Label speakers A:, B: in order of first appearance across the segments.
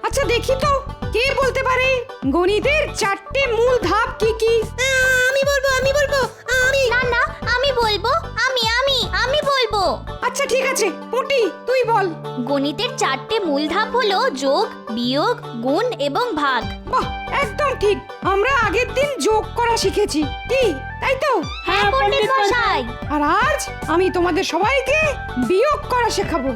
A: আচ্ছা দেখি তো কে বলতে পারে গণিতের 4টে মূল ধাপ কি কি?
B: আমি বলবো আমি
C: না না আমি বলবো আমি বলবো।
A: আচ্ছা ঠিক আছে, পুঁটি তুই বল।
C: গণিতের 4টে মূল ধাপ হলো যোগ, বিয়োগ, গুণ এবং ভাগ।
A: বাহ, একদম ঠিক। আমরা আগের দিন যোগ করা শিখেছি, কি তাই তো?
C: হ্যাঁ পণ্ডিত মশাই।
A: আর আজ আমি তোমাদের সবাইকে বিয়োগ করা শেখাবো।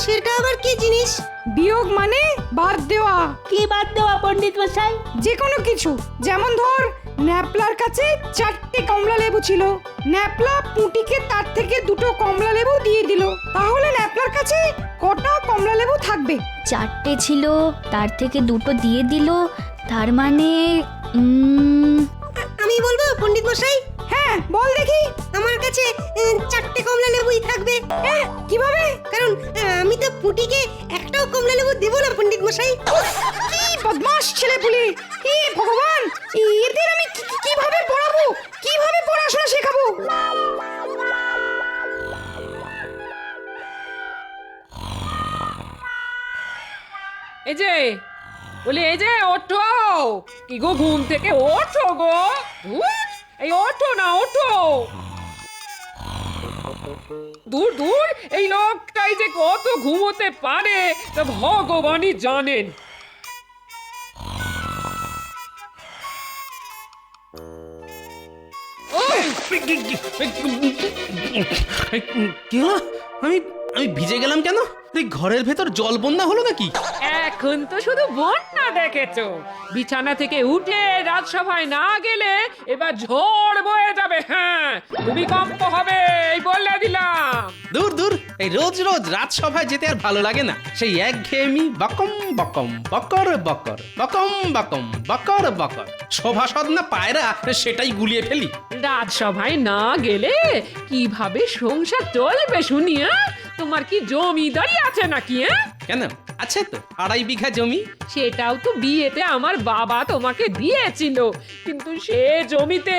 B: সেটা আবার কি জিনিস?
A: বিয়োগ মানে বাদ দেওয়া।
B: কি বাদ দেওয়া পণ্ডিত মশাই?
A: যে কোনো কিছু, যেমন ধর ন্যাপলার কাছে 4টে কমলা লেবু ছিল, ন্যাপলা পুঁটিকে তার থেকে 2টো কমলা লেবু দিয়ে দিল, তাহলে ন্যাপলার কাছে কটা কমলা লেবু থাকবে?
C: 4টে ছিল, তার থেকে 2টো দিয়ে দিল, তার মানে
B: আমি বলবো পণ্ডিত মশাই।
A: হ্যাঁ বল দেখি।
B: আমার কাছে 4টে কমলা লেবুই থাকবে।
A: কিভাবে?
B: কারণ আমি তো পুটিকে একটাও কমলা লেবু দেব না পণ্ডিত মশাই।
A: কি বদমাশ ছেলেপুলে! হে ভগবান, এদের আমি কিভাবে পড়াবো, কিভাবে পড়াশোনা শেখাবো?
D: এই যে বলি, এই যে ওঠো, কি গো ঘুম থেকে ওঠো গো, এই ওঠো না, ওঠো। দূর দূর, এই লোকটাই যে কত ঘুমোতে পারে তা ভগবানই জানেন।
E: কি হলো? আমি আমি ভিজে গেলাম কেন? এই ঘরের ভেতর জল বন্যা হলো নাকি?
D: এখন তো শুধু বন্যা দেখেছো, বিছানা থেকে উঠে রাজসভায় না গেলে এবার ঝড় বয়ে যাবে। হ্যাঁ, ভূমিকম্প হবে, এই বলে দিলাম।
E: দূর দূর, এই রোজ রোজ রাজসভায় যেতে আর ভালো লাগে না। সেই একঘেয়েমি বকম বকম বকর বকর বকম বকম বকর বকর। সভাসদ না পায়রা, সেটাই গুলিয়ে ফেলি।
D: রাজসভায় না গেলে কিভাবে সংসার চলবে শুনি? তোমার কি জমিদারি আছে নাকি?
E: কেন, আছে তো 2.5 বিঘা জমি।
D: সেটাও তো বিয়েতে আমার বাবা তোমাকে দিয়েছিল, কিন্তু সে জমিতে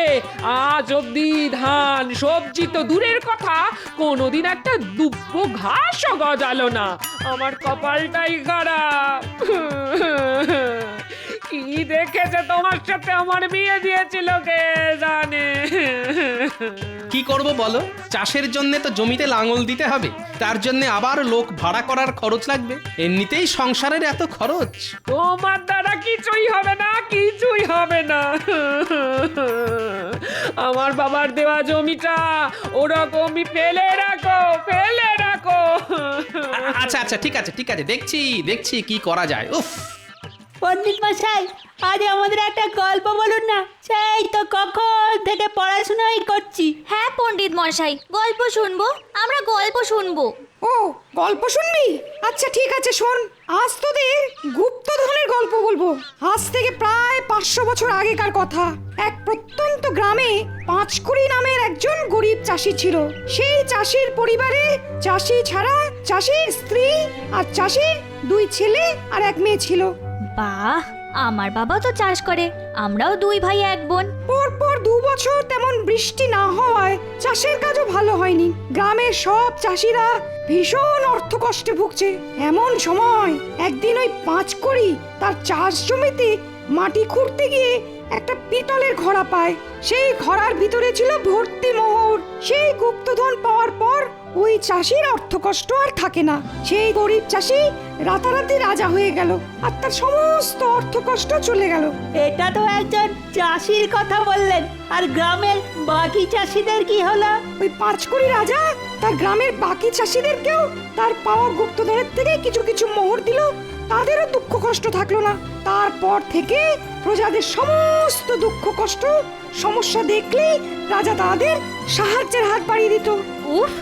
D: আজ অব্দি ধান সবজি তো দূরের কথা, কোনোদিন একটা দুব্বো ঘাসও গজালো না। আমার কপালটাই খারাপ। কি দেখেছে তোমার সাথে আমার বিয়ে দিয়েছিল কে জানে।
E: কি করব বলো? চাষের জন্য তো জমিতে লাঙল দিতে হবে, তার জন্য আবার লোক ভাড়া করার খরচ লাগবে। এমনিতেই সংসারের এত খরচ।
D: তোমার দ্বারা কিছুই হবে না, কিছুই হবে না। আমার বাবার দেওয়া জমিটা ওরকমই ফেলে রাখো, ফেলে রাখো।
E: আচ্ছা আচ্ছা, ঠিক আছে ঠিক আছে, দেখছি দেখছি কি করা যায়। উফ,
B: পণ্ডিত মশাই, আজ আমাদের একটা গল্প বলুন না। সেই তো কখন থেকে পড়াশোনাই করছি।
C: হ্যাঁ পণ্ডিত মশাই, গল্প শুনবো, আমরা গল্প শুনবো।
A: ও, গল্প শুনবি? আচ্ছা ঠিক আছে, শোন। আজ তোদের গুপ্তধনের গল্প বলবো। আজ থেকে প্রায় 500 বছর আগেকার কথা। এক প্রত্যন্ত গ্রামে পাঁচকুড়ি নামের একজন গরিব চাষি ছিল। সেই চাষির পরিবারে চাষি ছাড়া চাষির স্ত্রী আর চাষির 2 ছেলে আর 1 মেয়ে ছিল।
C: বাহ, আমার বাবা তো চাষ করে, আমরাও 2 ভাই 1 বোন।
A: পরপর 2 বছর তেমন বৃষ্টি না হওয়ায় চাষের কাজও ভালো হয়নি। গ্রামের সব চাষিরা ভীষণ অর্থকষ্টে ভুগছে। এমন সময় একদিন ওই পাঁচকড়ি তার চাষ জমিতে মাটি খুঁড়তে গিয়ে একটা পিতলের ঘড়া পায়। সেই ঘড়ার ভিতরে ছিল ভর্তি মোহর। সেই গুপ্তধন পাওয়ার পর ওই চাষির অর্থকষ্ট আর থাকে না। সেই গরিব চাষি রাতারাতি রাজা হয়ে গেল, আর তার সমস্ত অর্থকষ্ট চলে গেল।
B: এটা তো একজন চাষির কথা বললেন, আর গ্রামের বাকি চাষিদের কি হলো?
A: ওই পাঁচকড়ি রাজা তার গ্রামের বাকি চাষিদেরকেও তার পাওয়া গুপ্তধনের থেকে কিছু কিছু মোহর দিল। তাদেরও দুঃখ কষ্ট থাকলো না। তারপর থেকে প্রজাদের সমস্ত দুঃখ কষ্ট সমস্যা দেখলেই রাজা তাদের সাহায্যের হাত বাড়িয়ে দিত।
C: উফ,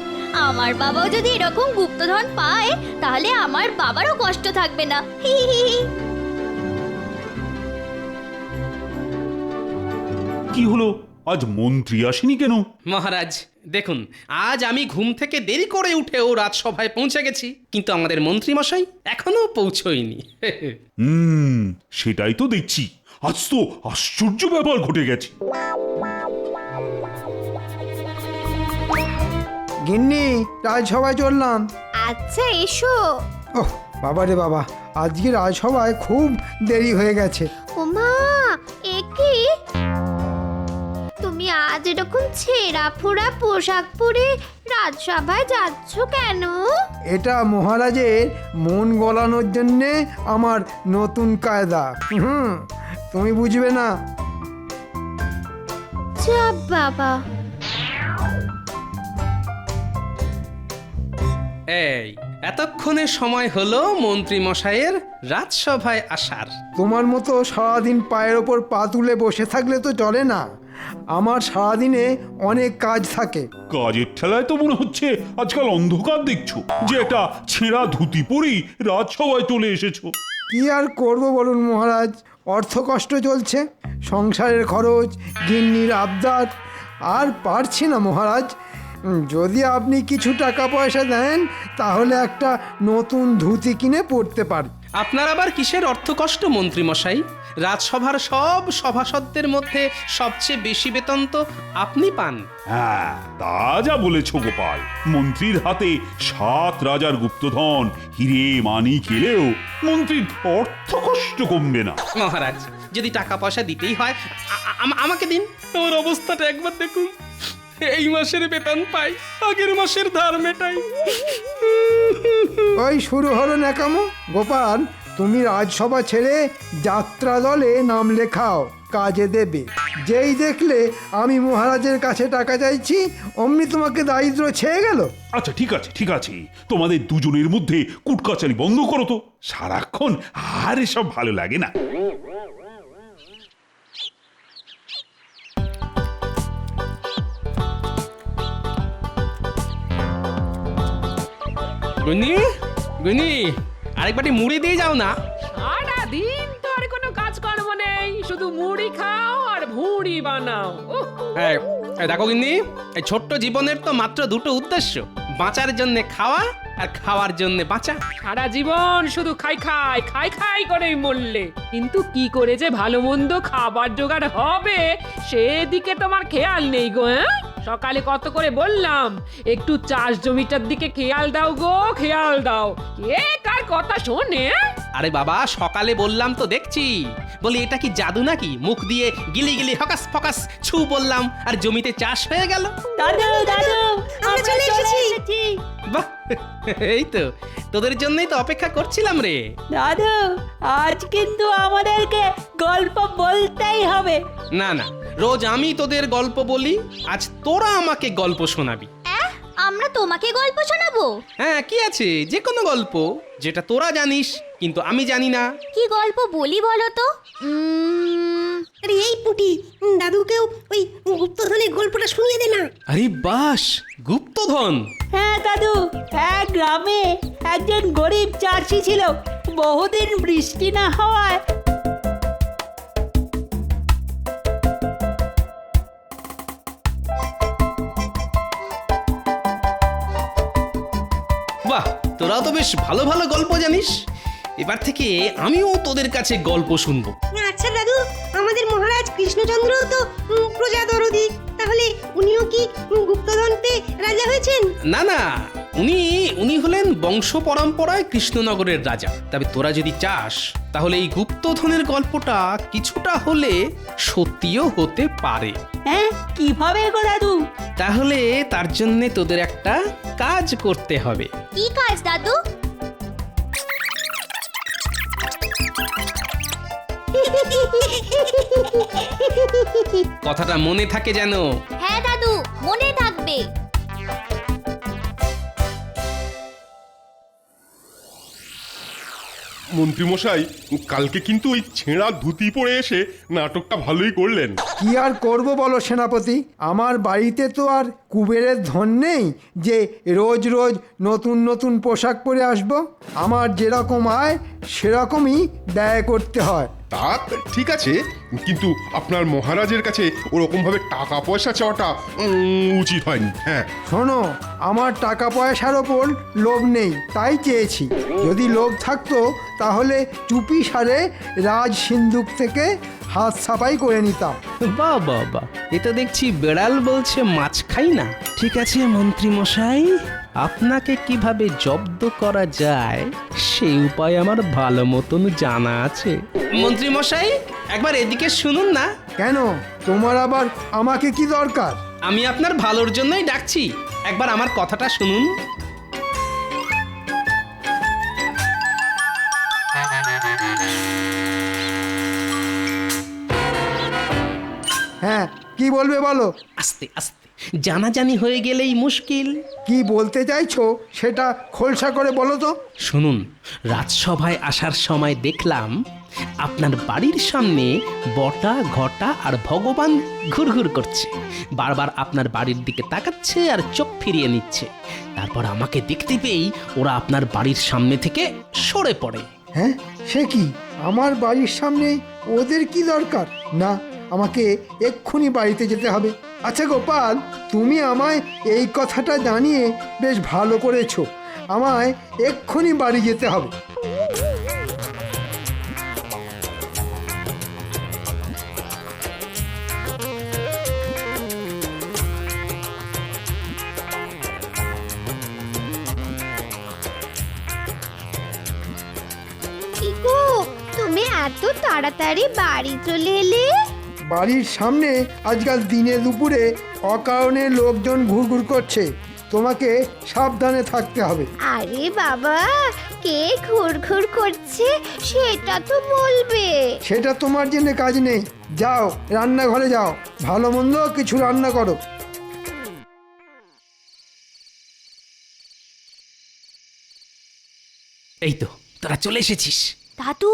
C: আমার বাবাও যদি এরকম গুপ্তধন পায় তাহলে আমার বাবারও কষ্ট থাকবে না। হি হি হি।
F: কি হলো, আজ মন্ত্রী আসেনি কেন?
E: মহারাজ দেখুন, আজ আমি ঘুম থেকে দেরি করে উঠেও রাজসভায় পৌঁছে গেছি, কিন্তু আমাদের মন্ত্রী মশাই এখনো পৌঁছয়নি।
F: সেটাই তো দেখছি। আজ তো আশ্চর্য ব্যাপার ঘটে গেছে।
G: গিন্নি, রাজসভায় চললাম।
C: আচ্ছা এসো।
G: ওহ, বাবা রে বাবা, আজকে রাজসভায় খুব দেরি হয়ে গেছে।
C: ওমা, এ কি? তুমি আজ এরকম ছেঁড়া ফোড়া পোশাক পরে রাজসভায় যাচ্ছ কেন?
G: এটা মহারাজের মন গলানোর জন্যে আমার নতুন কায়দা। তুমি বুঝবে না।
C: যা বাবা।
E: এই এতক্ষণে সময় হলো মন্ত্রী মশাইয়ের রাজসভায় আসার।
G: তোমার মতো সারাদিন পায়ের ওপর পা তুলে বসে থাকলে তো চলে না। আমার সারাদিনে অনেক কাজ থাকে।
F: কাজের ঠেলায় তো মনে হচ্ছে আজকাল অন্ধকার দেখছো, যে একটা ছেঁড়া ধুতি পরেই রাজসভায় চলে এসেছো।
G: কি আর করব বলুন মহারাজ, অর্থ কষ্ট চলছে, সংসারের খরচ, গিন্নির আবদার, আর পারছি না মহারাজ। যদি আপনি কিছু টাকা পয়সা দেন তাহলে একটা নতুন ধুতি কিনে পরতে পারি।
E: আপনার আবার কিসের অর্থকষ্ট মন্ত্রী মশাই? রাজসভার সব সভাসদদের মধ্যে সবচেয়ে বেশি বেতন তো আপনি পান।
F: হ্যাঁ, তা যা বলেছো গোপাল। মন্ত্রীর হাতে 7 রাজার গুপ্তধন, হিরে মানিক এলেও মন্ত্রীর অর্থ কষ্ট কমবে না।
E: মহারাজ, যদি টাকা পয়সা দিতেই হয় আমাকে দিন। আমার অবস্থাটা একবার দেখুন। এই মাসের বেতন পাই, আগের মাসের ধার মেটাই।
G: ওই শুরু হলো ন্যাকামো। গোপাল, তুমি রাজসভা ছেড়ে যাত্রা দলে নাম লেখাও, কাজে দেবে। যেই দেখলে আমি মহারাজের কাছে টাকা চাইছি অমনি তোমাকে দারিদ্র ছেয়ে গেল।
F: আচ্ছা ঠিক আছে ঠিক আছে, তোমাদের দুজনের মধ্যে কুটকাচারি বন্ধ করো তো। সারাক্ষণ আর এসব ভালো লাগে না।
E: গুনি গুনি, আরেকবারটি মুড়ি দিয়ে যাও না।
D: সারাদিন তো আর কোনো কাজকর্ম নেই, শুধু মুড়ি খাও আর ভুঁড়ি বানাও। উহ,
E: এই দেখো গিন্নি, এই ছোট্ট জীবনের তো মাত্র দুটো উদ্দেশ্য, বাঁচার জন্য খাওয়া আর খাওয়ার জন্য বাঁচা।
D: সারা জীবন শুধু খাই খাই খাই খাই করেই মরলে, কিন্তু কি করে যে ভালো মন্দ খাবার জোগাড় হবে সেদিকে তোমার খেয়াল নেই গো। হ্যাঁ, সকালে কত করে বললাম একটু চাষ জমিটার দিকে খেয়াল দাও গো, খেয়াল দাও। কে কার কথা শোনে?
E: আরে বাবা, সকালে বললাম তো দেখছি। বলি এটা কি জাদু নাকি? মুখ দিয়ে গিলি গিলি হকাস ফকাস ছু বললাম আর জমিতে চাষ হয়ে গেল।
B: দাদু দাদু, আমরা চলে এসেছি।
E: বাহ, এই তো তোদের জন্যই তো অপেক্ষা করছিলাম রে।
B: দাদু, আজ কিন্তু আমাদেরকে গল্প বলতেই হবে।
E: না না, রোজ আমি তোদের গল্প বলি, আজ তোরা আমাকে গল্প শোনাবি।
C: আমরা তোমাকে গল্প শোনাবো?
E: হ্যাঁ, কি আছে, যে কোনো গল্প যেটা তোরা জানিস কিন্তু আমি জানি না।
C: কি গল্প বলি বলো তো?
H: আরে এই পুটি, দাদুকেও ওই গুপ্তধনের গল্পটা শুনিয়ে দে না।
E: আরে বাস, গুপ্তধন।
B: হ্যাঁ দাদু, এক গ্রামে একজন গরিব চাষি ছিল। বহুদিন বৃষ্টি না হওয়ায়
E: বাহ, তোরাও তো বেশ ভালো ভালো গল্প জানিস। এবার থেকে আমিও তোদের কাছে গল্প শুনবো।
H: আচ্ছা দাদু, আমাদের মহারাজ কৃষ্ণচন্দ্র তো প্রজা দরদি, তাহলে উনিও কি গুপ্তধন পেয়ে রাজা হয়েছেন?
E: না না, উনি হলেন বংশ পরম্পরায় কৃষ্ণনগরের রাজা। তবে তোরা যদি চাস তাহলে এই গুপ্তধনের গল্পটা কিছুটা হলে সত্যিও হতে পারে।
B: হ্যাঁ, কিভাবে গো দাদু?
E: তাহলে তার জন্য তোদের একটা কাজ করতে হবে।
C: কি কাজ দাদু?
E: কথাটা মনে থাকে যেন।
C: হ্যাঁ দাদু, মনে থাকবে।
I: মন্ত্রীমশাই, কালকে কিন্তু ওই ছেঁড়া ধুতি পরে এসে নাটকটা ভালোই করলেন।
G: কি আর করব বলো সেনাপতি, আমার বাড়িতে তো আর কুবেরের ধন নেই যে রোজ রোজ নতুন নতুন পোশাক পরে আসব। আমার যেরকম আয় সেরকমই ব্যয় করতে হয়।
I: তা ঠিক আছে, কিন্তু আপনার মহারাজের কাছে ওরকম ভাবে টাকা পয়সা চাওয়াটা উচিত হয়নি। হ্যাঁ,
G: শোনো, আমার টাকা পয়সার ওপর লোভ নেই, তাই চেয়েছি। যদি লোভ থাকতো তাহলে চুপি সারে রাজ সিন্ধুক থেকে হাত সাফাই করে নিতাম।
E: বাহ বাহ বাহ, এ তো দেখছি বেড়াল বলছে মাছ খাই না। ঠিক আছে মন্ত্রী মশাই, আপনাকে কিভাবে জব্দ করা যায় সেই উপায় আমার ভালো মতন জানা আছে। মন্ত্রী মশাই, একবার এদিকে শুনুন না।
G: কেন, তোমার আবার আমাকে কি দরকার?
E: আমি আপনার ভালোর জন্যই ডাকছি, একবার আমার কথাটা শুনুন।
G: হ্যাঁ, কি বলবে বলো।
E: আস্তে আস্তে, জানাজানি হয়ে গেলেই মুশকিল।
G: কি বলতে চাইছো সেটা খোলসা করে বলো তো।
E: শুনুন, রাজসভায় আসার সময় দেখলাম আপনার বাড়ির সামনে বটা, ঘটা আর ভগবান ঘুরঘুর করছে। বারবার আপনার বাড়ির দিকে তাকাচ্ছে আর চোখ ফিরিয়ে নিচ্ছে। তারপর আমাকে দেখতে পেয়েই ওরা আপনার বাড়ির সামনে থেকে সরে পড়ে।
G: হ্যাঁ, সে কি? আমার বাড়ির সামনে ওদের কি দরকার? না, আমাকে এক্ষুনি বাড়িতে যেতে হবে। আচ্ছা গোপাল, তুমি আমায় এই কথাটা জানিয়ে বেশ ভালো করেছো। আমায় এক্ষুনি বাড়ি যেতে হবে।
C: কি গো, তুমি এত তাড়াতাড়ি বাড়ি চলে এলে?
G: বাড়ির সামনে আজকাল দিনে দুপুরে অকারণে লোকজন ঘুরঘুর করছে, তোমাকে সাবধানে থাকতে হবে।
C: আরে বাবা, কে ঘুরঘুর করছে সেটা তো বলবে।
G: সেটা তোমার জন্য কাজ নেই। যাও, রান্নাঘরে যাও, ভালো মন্দ কিছু রান্না করো।
E: এই তো তোরা চলে এসেছিস।
C: দাদু,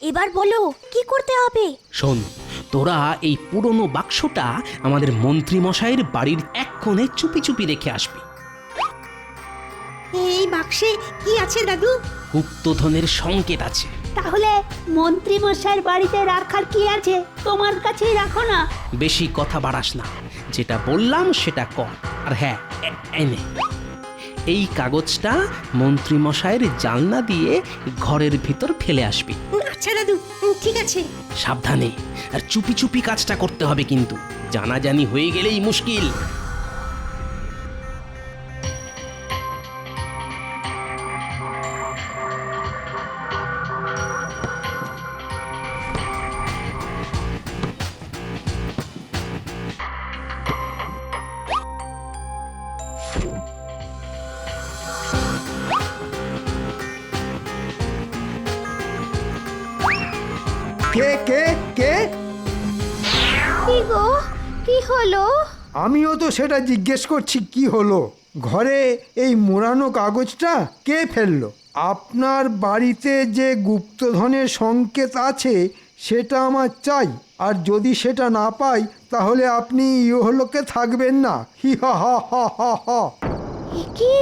C: এবার বলো কি করতে হবে?
E: শোন, তোরা এই পুরনো বাক্সটা আমাদের মন্ত্রী মশাইয়ের বাড়ির এক কোণে চুপি চুপি রেখে আসবি।
H: এই বাক্সে কি আছে দাদু?
E: গুপ্তধনের সংকেত আছে।
B: তাহলে মন্ত্রী মশাইয়ের বাড়িতে রাখার কি আছে? তোমার কাছেই রাখো না।
E: বেশি কথা বাড়াস না, যেটা বললাম সেটা কর। আর হ্যাঁ, এনে এই কাগজটা মন্ত্রী মশাইয়ের জানলা দিয়ে ঘরের ভিতর ফেলে আসবি।
H: আচ্ছা দাদু, ঠিক আছে।
E: সাবধানে আর চুপি চুপি কাজটা করতে হবে, কিন্তু জানাজানি হয়ে গেলেই মুশকিল।
G: কে কে কে?
C: কি গো, কি হলো?
G: আমিও তো সেটা জিজ্ঞেস করছি, কি হলো? ঘরে এই মোড়ানো কাগজটা কে ফেললো? আপনার বাড়িতে যে গুপ্তধনের সংকেত আছে সেটা আমার চাই। আর যদি সেটা না পাই তাহলে আপনি ইহলোকে থাকবেন না। হি হা হা হা হা হা।
C: কি,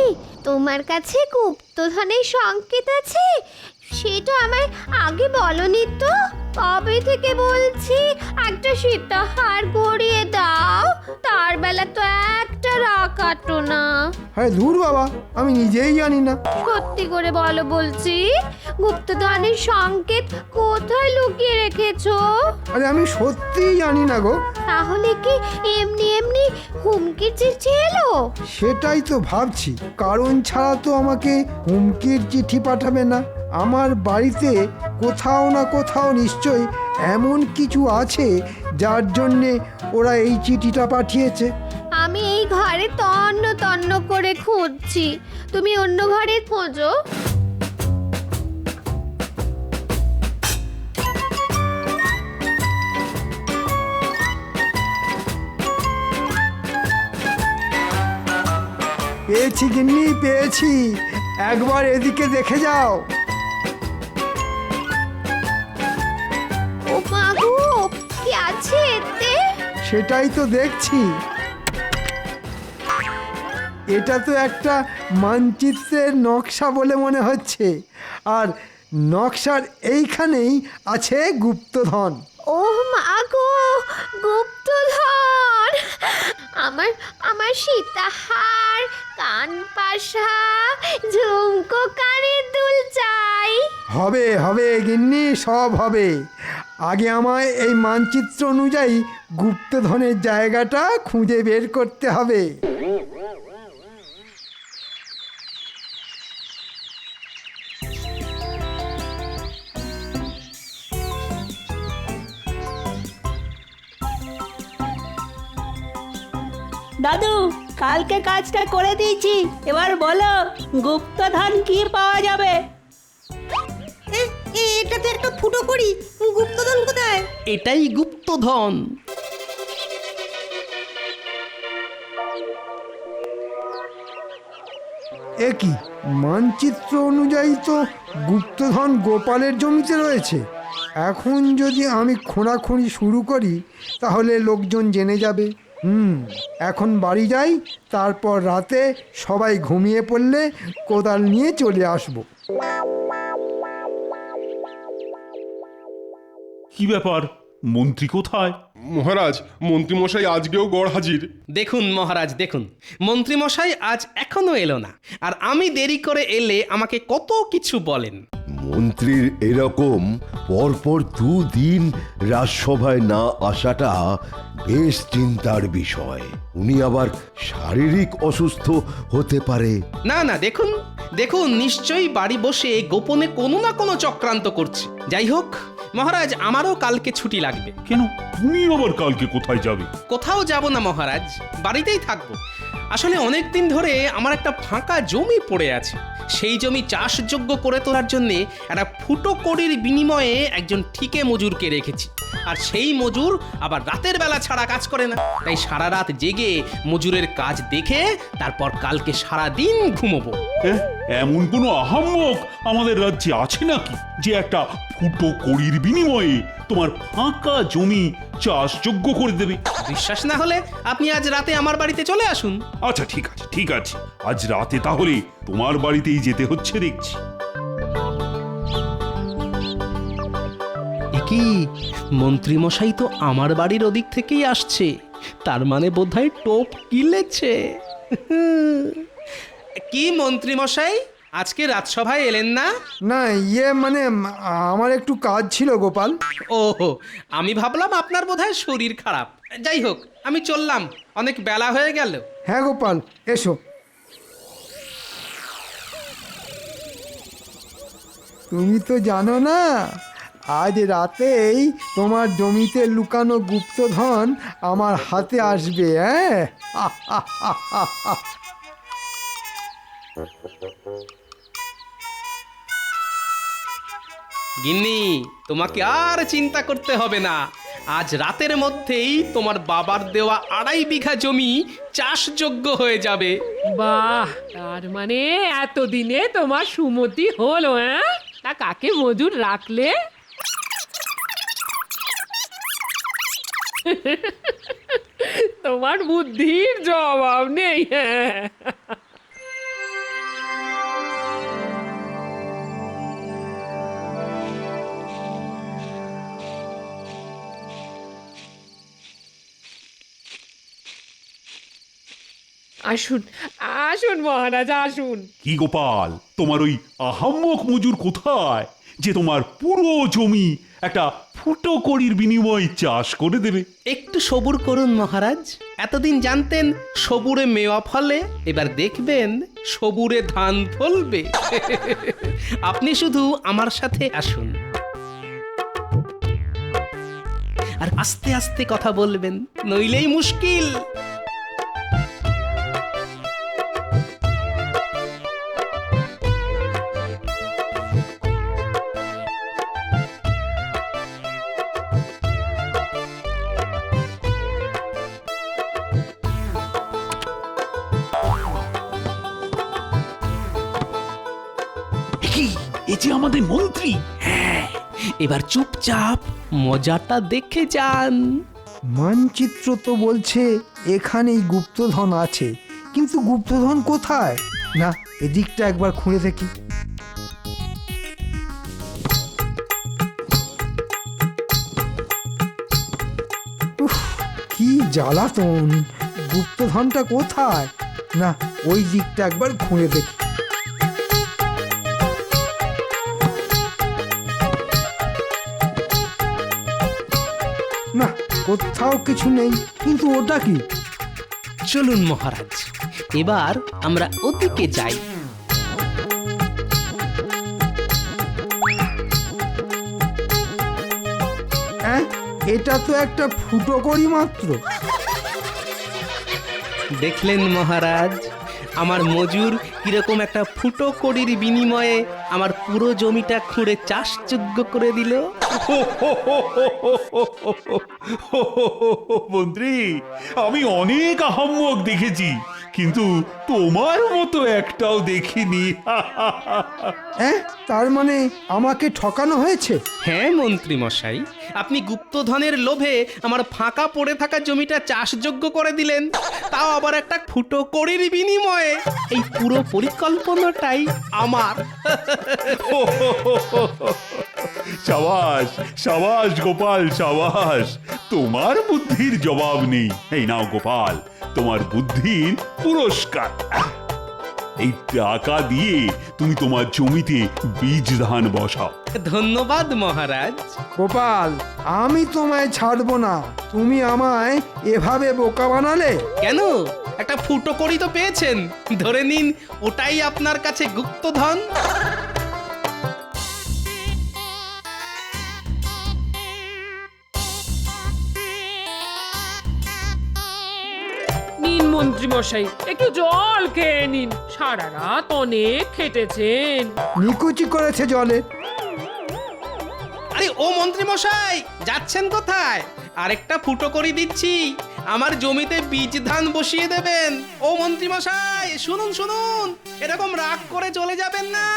C: তোমার কাছে গুপ্তধনের সংকেত আছে? সেটা আমায় আগে বলনি তো। কবে থেকে বলছি একটা সীতাহার গড়িয়ে দাও, তার বেলা তো একটা রাখাটো না।
G: হ্যাঁ ধুর বাবা, আমি নিজেই জানি না।
C: সত্যি করে বলো বলছি, গুপ্তধনের সংকেত কোথায় লুকিয়ে রেখেছো?
G: আরে আমি সত্যিই জানি না গো।
C: তাহলে কি এমনি এমনি হুমকির চিঠি এলো?
G: সেটাই তো ভাবছি, কারণ ছাড়া তো আমাকে হুমকির চিঠি পাঠাবে না। আমার বাড়িতে কোথাও না কোথাও নিশ্চয়ই এমন কিছু আছে যার জন্যে ওরা এই চিঠিটা পাঠিয়েছে।
C: আমি এই ঘরে তন্ন তন্ন করে খুঁজছি, তুমি অন্য ঘরে খোঁজো।
G: পেয়েছি গিন্নি, পেয়েছি। একবার এদিকে দেখে যাও।
C: ও মা গো, কি আছে এতে?
G: সেটাই তো দেখছি। এটা তো একটা মানচিত্রের নকশা বলে মনে হচ্ছে, আর নকশার এইখানেই আছে গুপ্তধন।
C: ও মা গো, গুপ্তধন! আমার আমার সীতাহার, কান পাশা, ঝুমকো, কানের দুল চাই।
G: হবে হবে গিন্নি, সব হবে। আগে আমায় এই মানচিত্র অনুযায়ী গুপ্তধনের জায়গাটা খুঁজে বের করতে হবে।
B: দাদু কালকে কাজটা করে দিয়েছি, এবার বলো গুপ্তধন কি পাওয়া যাবে?
H: এটা তো একটা ফুটো করি, গুপ্তধন কোথায়?
E: এটাই গুপ্তধন।
G: এ কি মানচিত্র অনুযায়ী তো গুপ্তধন গোপালের জমিতে রয়েছে। এখন যদি আমি খোঁড়াখুঁড়ি শুরু করি তাহলে লোকজন জেনে যাবে। এখন বাড়ি যাই, তারপর রাতে সবাই ঘুমিয়ে পড়লে কোদাল নিয়ে চলে আসবো।
F: কি ব্যাপার, মন্ত্রী কোথায়?
I: মহারাজ, মন্ত্রীমশাই আজকেও গড় হাজির।
E: দেখুন মহারাজ, দেখুন মন্ত্রীমশাই আজ এখনো এলো না, আর আমি দেরি করে এলে আমাকে কত কিছু বলেন।
J: মন্ত্রীর এরকম পরপর দুদিন রাজসভায় না আসাটা বেশ চিন্তার বিষয়। উনি আবার শারীরিক অসুস্থ হতে পারে।
E: না না, দেখুন দেখুন, নিশ্চয়ই বাড়ি বসে গোপনে কোনো না কোনো চক্রান্ত করছে। যাই হোক মহারাজ, আমারও কালকে ছুটি লাগবে।
F: কেন, তুমি আবার কালকে কোথায় যাবে?
E: কোথাও যাব না মহারাজ, বাড়িতেই থাকবো। আসলে অনেক দিন ধরে আমার একটা ফাঁকা জমি পড়ে আছে। সেই জমি চাষযোগ্য করে তোলার জন্য একটা ফুটো কড়ির বিনিময়ে একজন ঠিকে মজুরকে রেখেছি। আর সেই মজুর আবার রাতের বেলা ছাড়া কাজ করে না, তাই সারা রাত জেগে মজুরের কাজ দেখে তারপর কালকে সারা দিন ঘুমোবো।
F: এমন কোনো আহাম্মক আমাদের রাজ্যে আছে নাকি যে একটা ফুটো কড়ির বিনিময়ে তোমার ফাঁকা জমি চাষযোগ্য করে দেবে?
E: বিশ্বাস না হলে আপনি আজ রাতে আমার বাড়িতে চলে আসুন।
F: আচ্ছা ঠিক আছে, ঠিক আছে, আজ রাতে তাহলে তোমার বাড়িতেই যেতে হচ্ছে দেখছি।
E: কি মন্ত্রীমশাই তো আমার বাড়ির ওদিক থেকেই আসছে, তার মানে বোধহয় টোপ কিলেছে। কি মন্ত্রীমশাই, আজকে রাজসভায় এলেন না?
G: না, মানে আমার একটু কাজ ছিল গোপাল।
E: ওহো, আমি ভাবলাম আপনার বোধহয় শরীর খারাপ। যাই হোক, আমি চললাম, অনেক বেলা হয়ে গেল।
G: হ্যাঁ গোপাল, এসো। তুমি তো জানো না, আজ রাতেই তোমার জমিতে লুকানো গুপ্তধন আমার হাতে আসবে। হ্যাঁ,
E: গিন্নি, তোমাকে আর চিন্তা করতে হবে না। আজ রাতের মধ্যেই তোমার বাবার দেওয়া 2.5 বিঘা জমি চাষযোগ্য হয়ে যাবে।
D: বাহ, তার মানে এতদিনে তোমার সুমতি হলো? হ্যাঁ, তা কাকে মজুর রাখলে? তোমার বুদ্ধির জবাব নেই। হ্যাঁ, আসুন আসুন মহারাজ, আসুন।
F: কি গোপাল, তোমার ওই আহাম্মক মজুর কোথায় যে তোমার পুরো জমি একটা ফুটো কড়ির বিনিময়ে চাষ করে দেবে?
E: একটু সবুর করুন মহারাজ। এতদিন জানতেন সবুরে মেওয়া ফলে, এবার দেখবেন সবুরে ধান ফলবে। আপনি শুধু আমার সাথে আসুন, আর আস্তে আস্তে কথা বলবেন, নইলেই মুশকিল।
F: এ যে আমাদের মন্ত্রী।
E: হ্যাঁ, এবার চুপচাপ মজাটা দেখে যান।
G: মানচিত্র তো বলছে এখানেই গুপ্তধন আছে, কিন্তু গুপ্তধন কোথায়? না, এদিকটা একবার খুঁড়ে দেখি। উফ, কি জ্বালাতন! গুপ্তধনটা কোথায়? না, ওই দিকটা একবার খুঁড়ে দেখি। না, কোথাও কিছু নেই, কিন্তু ওটা কি?
E: চলুন মহারাজ, এবার আমরা ওদিকে যাই।
G: হ্যাঁ, এটা তো একটা ফুটো করি মাত্র।
E: দেখলেন মহারাজ, আমার মজুর কিরকম একটা ফুটো কড়ির বিনিময়ে আমার পুরো জমিটা খুঁড়ে চাষযোগ্য করে দিল।
F: মন্ত্রী, আমি অনেক আহাম্মক দেখেছি, কিন্তু তোমার মতো একটাও দেখিনি।
G: হ্যাঁ, তার মানে আমাকে ঠকানো হয়েছে?
E: হ্যাঁ মন্ত্রী মশাই, আপনি গুপ্তধনের লোভে আমার ফাঁকা পড়ে থাকা জমিটা চাষযোগ্য করে দিলেন, তাও আবার একটা ফুটো কড়ির বিনিময়ে। এই পুরো পরিকল্পনাটাই আমার।
F: সাবাস সাবাস গোপাল, সাবাস। তোমার বুদ্ধির জবাব নেই। এই নাও গোপাল, তোমার বুদ্ধির পুরস্কার। এই টাকা দিয়ে তুমি তোমার জমিতে বীজ ধান বসাও।
E: ধন্যবাদ মহারাজ।
G: গোপাল, আমি তোমায় ছাড়বো না। তুমি আমায় এভাবে বোকা বানালে।
E: কেন? একটা ফুটো কড়ি তো পেয়েছেন, ধরে নিন ওটাই আপনার কাছে গুপ্তধন।
D: নিন মন্ত্রী মশাই, একটু জল খেয়ে নিন, সারা রাত অনেক খেটেছেন।
G: নিকুচি করেছে জলে।
E: আরে ও মন্ত্রী মশাই, যাচ্ছেন কোথায়? আরেকটা ফুটো কড়ি দিচ্ছি, আমার জমিতে বীজ ধান বসিয়ে দেবেন। ও মন্ত্রী মশাই, শুনুন শুনুন, এরকম রাগ করে চলে যাবেন না।